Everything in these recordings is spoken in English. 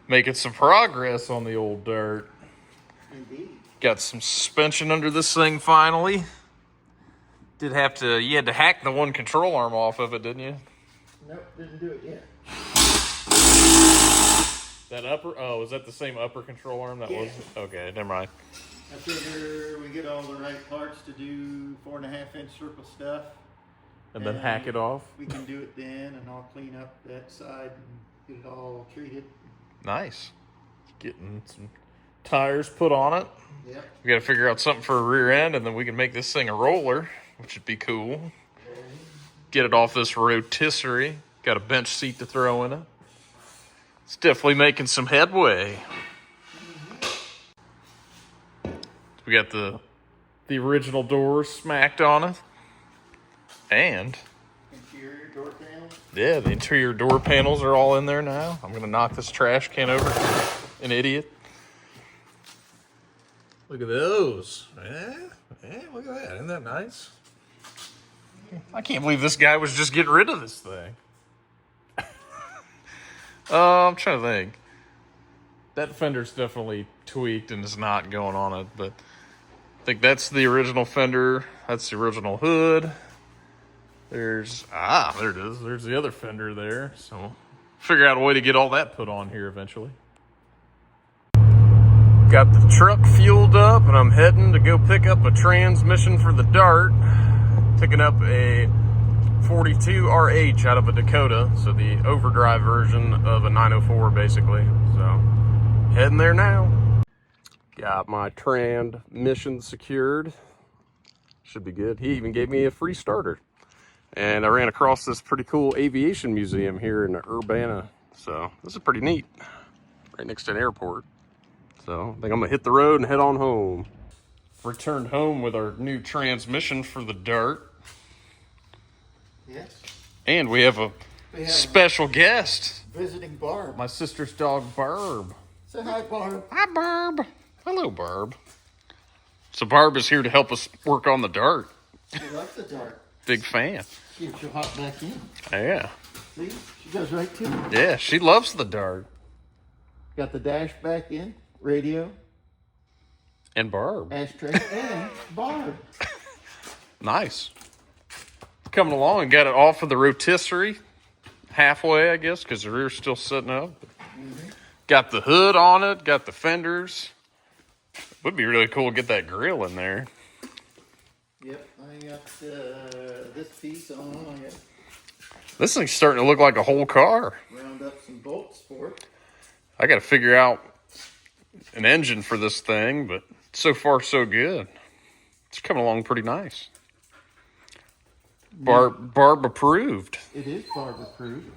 Making some progress on the old dirt. Indeed. Got some suspension under this thing finally. You had to hack the one control arm off of it, didn't you? Nope, didn't do it yet. That is that the same upper control arm that was? Okay, never mind. I figure we get all the right parts to do 4.5-inch circle stuff. And then hack it off? We can do it then, and I'll clean up that side and get it all treated. Nice. Getting some tires put on it. Yep. We got to figure out something for a rear end, and then we can make this thing a roller, which would be cool. Get it off this rotisserie. Got a bench seat to throw in it. It's definitely making some headway. We got the original doors smacked on it. And interior door panels. Yeah, the interior door panels are all in there now. I'm going to knock this trash can over. An idiot. Look at those. Yeah, look at that. Isn't that nice? I can't believe this guy was just getting rid of this thing. I'm trying to think. That fender's definitely tweaked and is not going on it, but I think that's the original fender. That's the original hood. There it is. There's the other fender there. So figure out a way to get all that put on here eventually. Got the truck fueled up and I'm heading to go pick up a transmission for the Dart. Picking up a 42 RH out of a Dakota. So the overdrive version of a 904 basically. So heading there now. Got my transmission secured. Should be good. He even gave me a free starter. And I ran across this pretty cool aviation museum here in Urbana. So this is pretty neat. Right next to an airport. So I think I'm gonna hit the road and head on home. Returned home with our new transmission for the Dart. Yes. And we have a special guest. Visiting Barb. My sister's dog, Barb. Say hi, Barb. Hi, Barb. Hello, Barb. So Barb is here to help us work on the Dart. She likes the Dart. Big fan. See if she'll hop back in. Yeah. See? She goes right to it. Yeah, she loves the Dart. Got the dash back in, radio, and Barb. Ashtray, and Barb. Nice. Coming along and got it off of the rotisserie. Halfway, I guess, because the rear's still sitting up. Mm-hmm. Got the hood on it, got the fenders. Would be really cool to get that grill in there. Yep, I got this piece on. This thing's starting to look like a whole car. Round up some bolts for it. I got to figure out an engine for this thing, but so far so good. It's coming along pretty nice. Barb approved. It is Barb approved.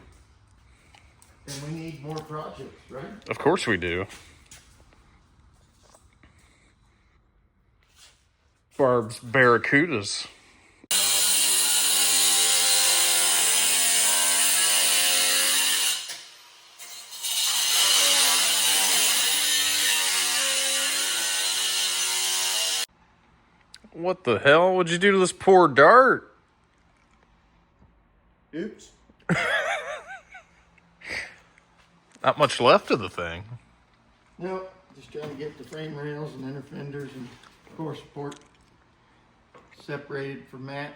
And we need more projects, right? Of course we do. Barb's Barracudas. What the hell would you do to this poor Dart? Oops. Not much left of the thing. No, just trying to get the frame rails and inner fenders and core support separated from that.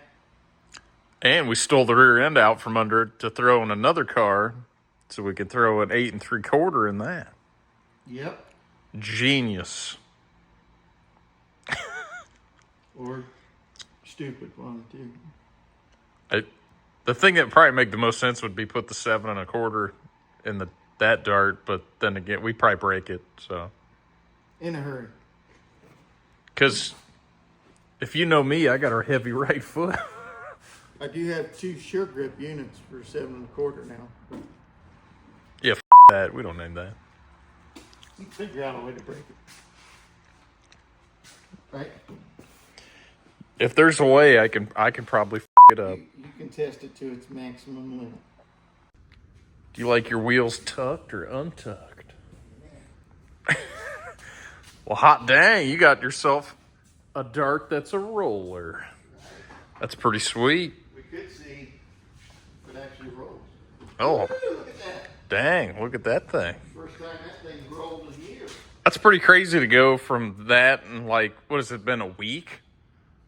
And we stole the rear end out from under it to throw in another car so we could throw an 8 3/4 in that. Yep. Genius. Or stupid, one of the two. The thing that would probably make the most sense would be put the 7 1/4 in that Dart, but then again, we probably break it, so. In a hurry. Because if you know me, I got a heavy right foot. I do have 2 sure grip units for 7 1/4 now. Yeah, that. We don't need that. You can figure out a way to break it. Right? If there's a way, I can probably it up. You can test it to its maximum limit. Do you like your wheels tucked or untucked? Well, hot dang, you got yourself a Dart that's a roller. That's pretty sweet. We could see if it actually rolls. Oh, Ooh, look at that. dang, look at that thing. First time that thing That's pretty crazy to go from that in like, what has it been, a week?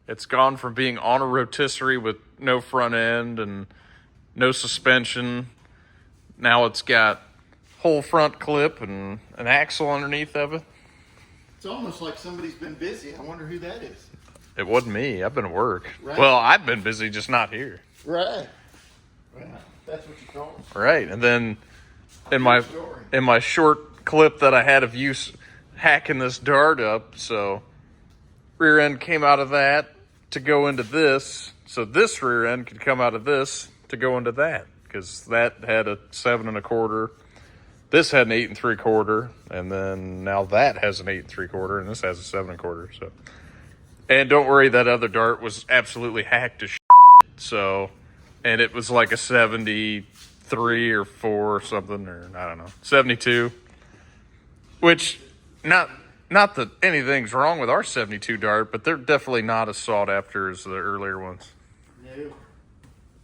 It's gone from being on a rotisserie with no front end and no suspension. Now it's got whole front clip and an axle underneath of it. It's almost like somebody's been busy. I wonder who that is. It wasn't me. I've been at work. Right. Well, I've been busy, just not here. Right. That's what you call it. Right. And then in my short clip that I had of you hacking this dart up, so rear end came out of that to go into this. So this rear end could come out of this to go into that, because that had a 7 1/4. This had an 8 3/4, and then now that has an 8 3/4, and this has a 7 1/4. So, and don't worry, that other dart was absolutely hacked to shit. So, and it was like a 73 or 4 or something, or I don't know, 72. Which, not that anything's wrong with our 72 dart, but they're definitely not as sought after as the earlier ones. No.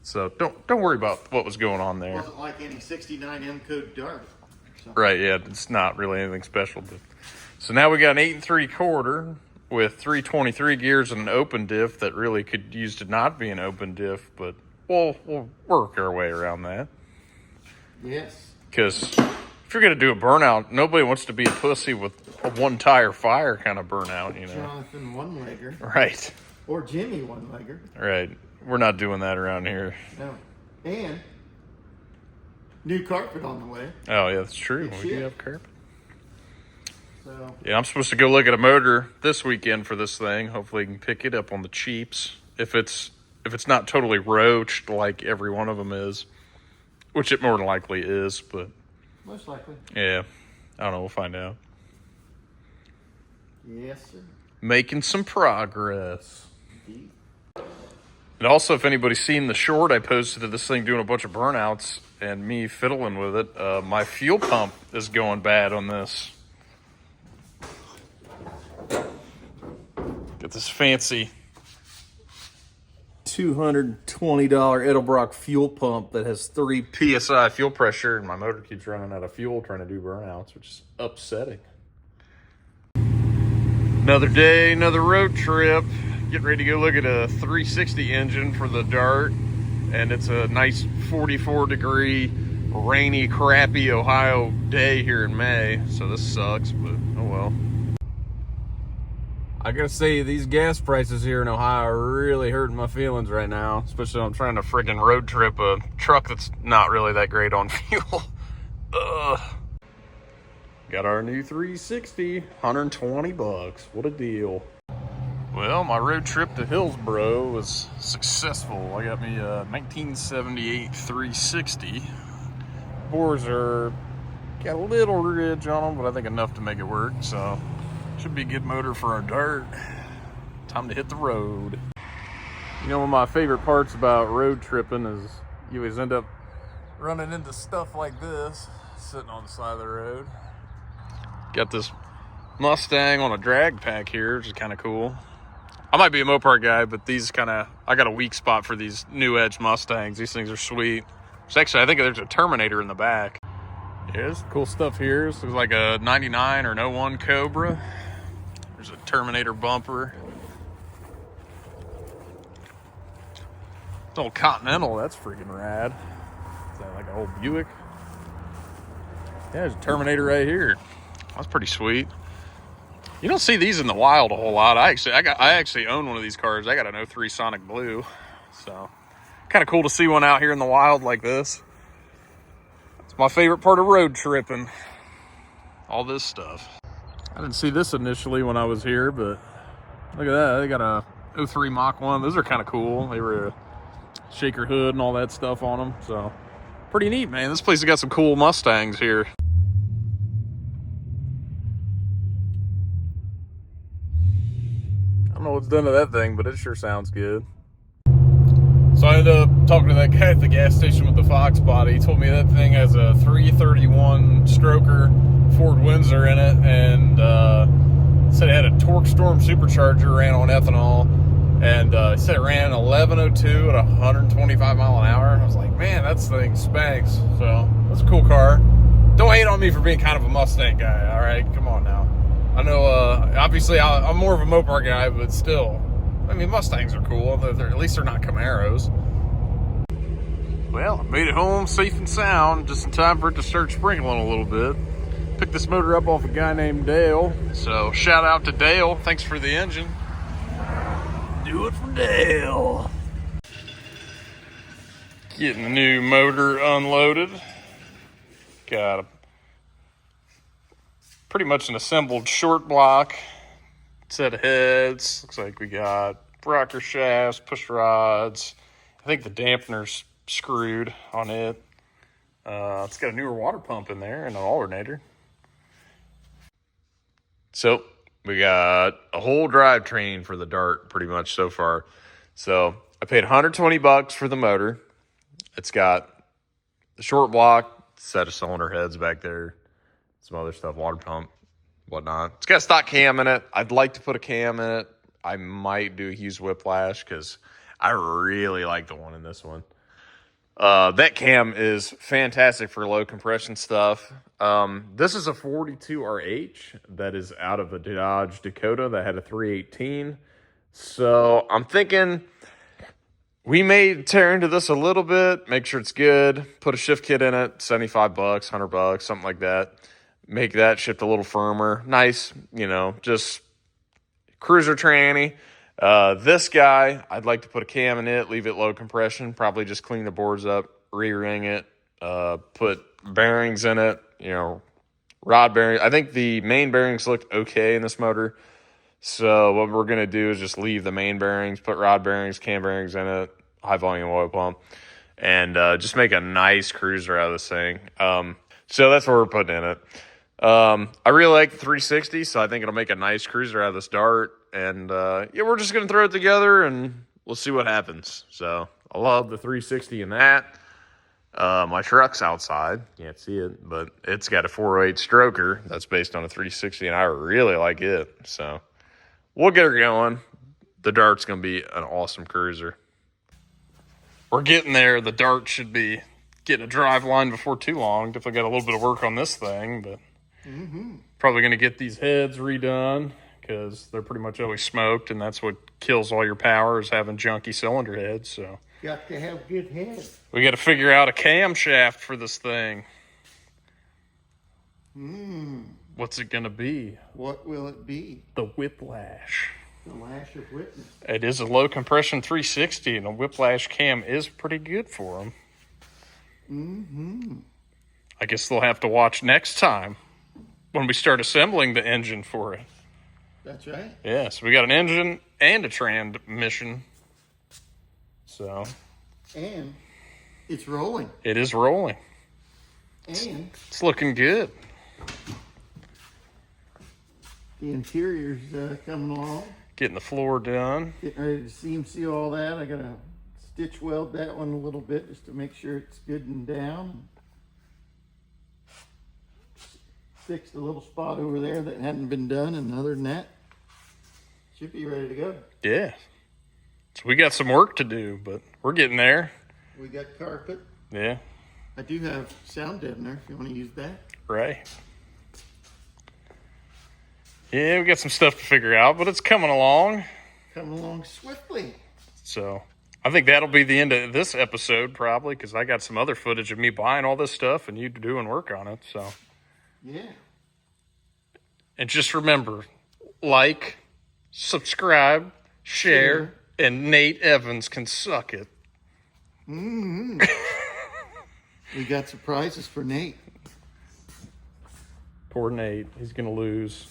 So don't worry about what was going on there. It wasn't like any 69 M code dart. Right, yeah, it's not really anything special. But so now we got an 8 3/4 with 323 gears and an open diff that really could use to not be an open diff, but we'll work our way around that. Yes. Because if you're going to do a burnout, nobody wants to be a pussy with a one tire fire kind of burnout, you know. Jonathan one-legger. Right. Or Jimmy one-legger. Right. We're not doing that around here. No. And new carpet on the way. Oh, yeah, that's true. Good We do shit. have carpet. So Yeah, I'm supposed to go look at a motor this weekend for this thing. Hopefully, I can pick it up on the cheaps. If it's not totally roached like every one of them is, which it more than likely is, but most likely. yeah, I don't know. We'll find out. Yes, sir. Making some progress. Indeed. And also, if anybody's seen the short I posted of this thing doing a bunch of burnouts and me fiddling with it, my fuel pump is going bad on this. Got this fancy $220 Edelbrock fuel pump that has 3 PSI fuel pressure, and my motor keeps running out of fuel trying to do burnouts, which is upsetting. Another day, another road trip. Getting ready to go look at a 360 engine for the Dart, and it's a nice 44-degree, rainy, crappy Ohio day here in May, so this sucks, but oh well. I gotta say, these gas prices here in Ohio are really hurting my feelings right now, especially when I'm trying to friggin' road trip a truck that's not really that great on fuel. Ugh. Got our new 360, 120 bucks. What a deal. Well, my road trip to Hillsboro was successful. I got me a 1978 360. Bores got a little ridge on them, but I think enough to make it work, so should be a good motor for our Dart. Time to hit the road. You know, one of my favorite parts about road tripping is you always end up running into stuff like this sitting on the side of the road. Got this Mustang on a drag pack here, which is kind of cool. I might be a Mopar guy, but I got a weak spot for these new Edge Mustangs. These things are sweet. Actually, I think there's a Terminator in the back. Yeah, there's some cool stuff here. This looks like a 99 or an 01 Cobra. There's a Terminator bumper. It's an old Continental. That's freaking rad. Is that like an old Buick? Yeah, there's a Terminator right here. That's pretty sweet. You don't see these in the wild a whole lot. I actually own one of these cars. I got an 03 Sonic Blue. So kind of cool to see one out here in the wild like this. It's my favorite part of road tripping. All this stuff. I didn't see this initially when I was here, but look at that. They got a 03 Mach 1. Those are kind of cool. They were a shaker hood and all that stuff on them. So pretty neat, man. This place has got some cool Mustangs here. I don't know what's done to that thing, but it sure sounds good. So I ended up talking to that guy at the gas station with the Fox body. He told me that thing has a 331 stroker Ford Windsor in it, and said it had a Torque Storm supercharger, ran on ethanol, and he said it ran 1102 at 125 mile an hour. I was like, man, that thing spanks. So that's a cool car. Don't hate on me for being kind of a Mustang guy, all right? Come on now. I know, obviously, I'm more of a Mopar guy, but still. I mean, Mustangs are cool. At least they're not Camaros. Well, I made it home safe and sound, just in time for it to start sprinkling a little bit. Picked this motor up off a guy named Dale. So, shout out to Dale. Thanks for the engine. Do it for Dale. Getting the new motor unloaded. Got a pretty much an assembled short block, set of heads. Looks like we got rocker shafts, push rods. I think the dampener's screwed on it. It's got a newer water pump in there and an alternator. So we got a whole drivetrain for the Dart pretty much so far. So I paid $120 for the motor. It's got the short block, set of cylinder heads back there, some other stuff, water pump, whatnot. It's got a stock cam in it. I'd like to put a cam in it. I might do Hughes Whiplash because I really like the one in this one. That cam is fantastic for low compression stuff. This is a 42RH that is out of a Dodge Dakota that had a 318. So I'm thinking we may tear into this a little bit, make sure it's good, put a shift kit in it, $75, $100, something like that. Make that shift a little firmer. Nice, just cruiser tranny. This guy, I'd like to put a cam in it, leave it low compression, probably just clean the boards up, re-ring it, put bearings in it, rod bearings. I think the main bearings looked okay in this motor. So what we're going to do is just leave the main bearings, put rod bearings, cam bearings in it, high volume oil pump, and just make a nice cruiser out of this thing. So that's what we're putting in it. I really like the 360, so I think it'll make a nice cruiser out of this Dart. And we're just going to throw it together and we'll see what happens. So I love the 360 in that. My truck's outside. Can't see it, but it's got a 408 stroker that's based on a 360, and I really like it. So we'll get her going. The Dart's going to be an awesome cruiser. We're getting there. The Dart should be getting a drive line before too long. Definitely got a little bit of work on this thing, but probably going to get these heads redone because they're pretty much always smoked, and that's what kills all your power is having junky cylinder heads. So Got to have good heads. we got to figure out a camshaft for this thing. What's it going to be? What will it be? The Whiplash. The lash of witness. It is a low compression 360, and a Whiplash cam is pretty good for them. I guess they'll have to watch next time when we start assembling the engine for it. That's right. Yeah, so we got an engine and a transmission. So. And it's rolling. It is rolling. And it's looking good. The interior's coming along. Getting the floor done. Getting ready to seam seal all that. I gotta stitch weld that one a little bit just to make sure it's good and down. Fixed a little spot over there that hadn't been done, and other than that, should be ready to go. Yeah. So we got some work to do, but we're getting there. We got carpet. Yeah. I do have sound deadener if you want to use that. Right. Yeah, we got some stuff to figure out, but it's coming along. Coming along swiftly. So I think that'll be the end of this episode probably, because I got some other footage of me buying all this stuff and you doing work on it. So yeah. And just remember, like, subscribe, share, and Nate Evans can suck it. We got surprises for Nate. Poor Nate. He's going to lose.